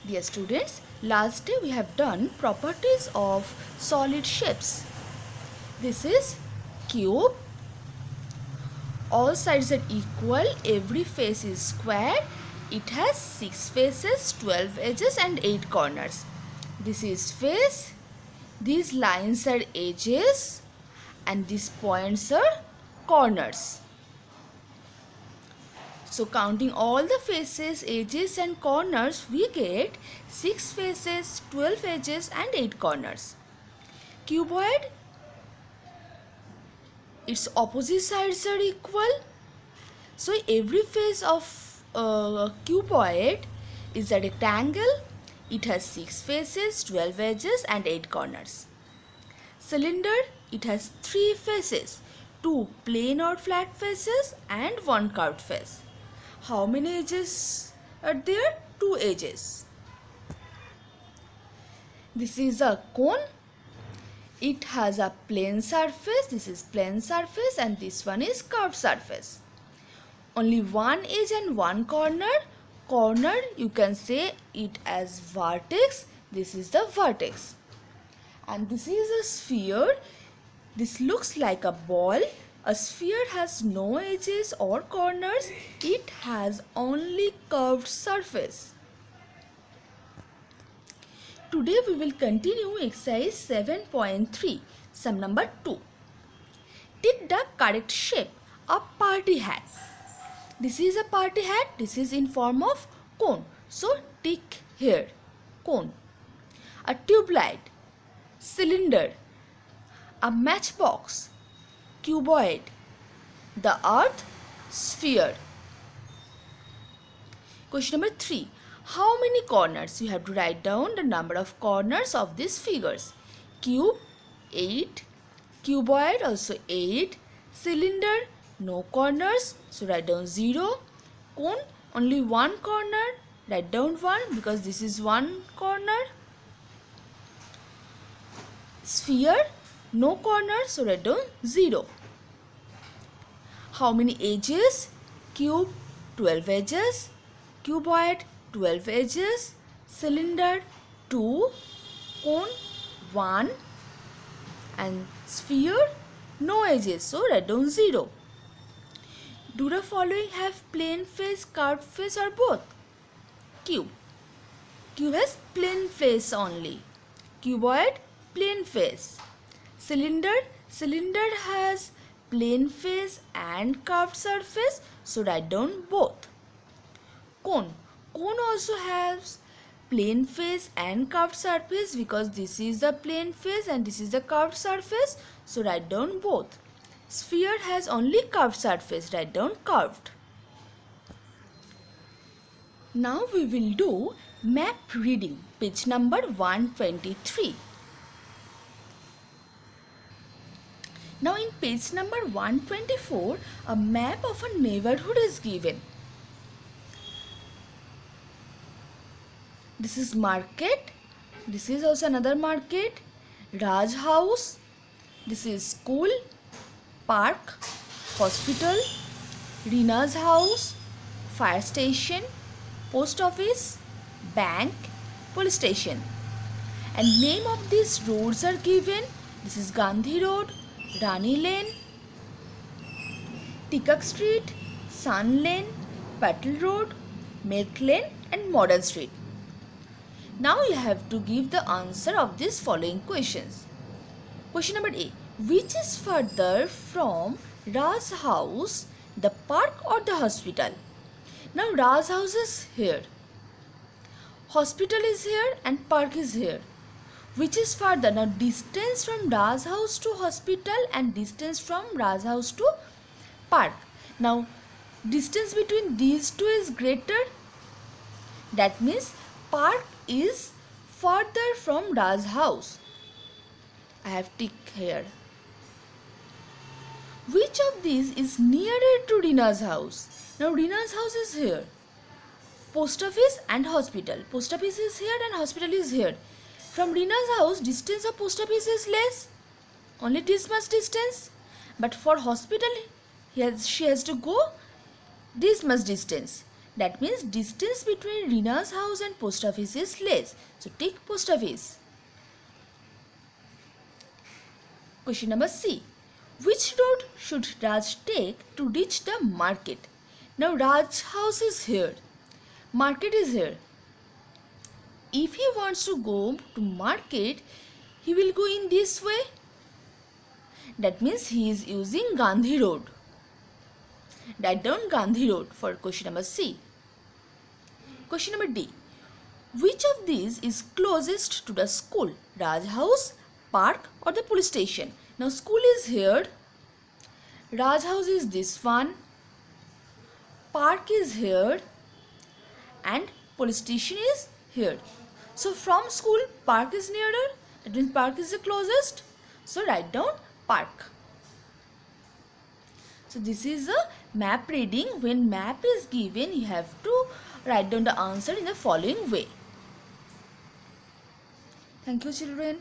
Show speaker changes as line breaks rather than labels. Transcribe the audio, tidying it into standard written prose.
Dear students, last day we have done properties of solid shapes. This is cube. All sides are equal. Every face is square. It has 6 faces, 12 edges and 8 corners. This is face. These lines are edges and these points are corners. So counting all the faces, edges and corners, we get 6 faces, 12 edges and 8 corners. Cuboid, its opposite sides are equal. So every face of cuboid is a rectangle. It has 6 faces, 12 edges and 8 corners. Cylinder, it has 3 faces, 2 plain or flat faces and 1 curved face. How many edges are there? 2 edges. This is a cone. It has a plane surface. This is plane surface and this one is curved surface. Only one edge and one corner. Corner, you can say it as vertex. This is the vertex. And this is a sphere. This looks like a ball. A sphere has no edges or corners. It has only curved surface. Today we will continue exercise 7.3, sum number 2. Take the correct shape, a party hat. This is a party hat. This is in form of cone. So tick here, cone. A tube light, cylinder, a matchbox, cuboid, the earth, sphere. Question number 3. How many corners? You have to write down the number of corners of these figures. Cube, 8. Cuboid, also 8. Cylinder, no corners. So write down 0. Cone, only one corner. Write down 1 because this is one corner. Sphere, no corner. So write down 0. How many edges? Cube, 12 edges. Cuboid, 12 edges. Cylinder, 2. Cone, 1. And sphere, no edges. So write down 0. Do the following have plain face, curved face or both? Cube. Cube has plain face only. Cuboid, plain face. Cylinder, cylinder has plain face and curved surface. So write down both. Cone. Cone also has plain face and curved surface because this is the plain face and this is the curved surface. So write down both. Sphere has only curved surface. Write down curved. Now we will do map reading. Page number 123. Now in page number 124, a map of a neighborhood is given. This is market. This is also another market. Raj house. This is school, park, hospital, Rina's house, fire station, post office, bank, police station. And name of these roads are given. This is Gandhi Road, Rani Lane, Tikak Street, Sun Lane, Patel Road, Milk Lane and Modern Street. Now you have to give the answer of these following questions. Question number A. Which is further from Raj house, the park or the hospital? Now Raj house is here, hospital is here and park is here. Which is further? Now distance from Raj house to hospital and distance from Raj house to park. Now distance between these two is greater. That means park is further from Raj house. I have tick here. Which of these is nearer to Rina's house? Now Rina's house is here. Post office and hospital. Post office is here and hospital is here. From Rina's house, distance of post office is less. Only this much distance. But for hospital, she has to go this much distance. That means distance between Rina's house and post office is less. So take post office. Question number C. Which road should Raj take to reach the market? Now Raj's house is here. Market is here. If he wants to go to market, he will go in this way. That means he is using Gandhi Road. Write down Gandhi Road for question number C. Question number D. Which of these is closest to the school? Raj house, park or the police station? Now school is here. Raj house is this one. Park is here. And police station is here. So from school, park is nearer. That means park is the closest. So write down park. So this is a map reading. When map is given, you have to write down the answer in the following way. Thank you, children.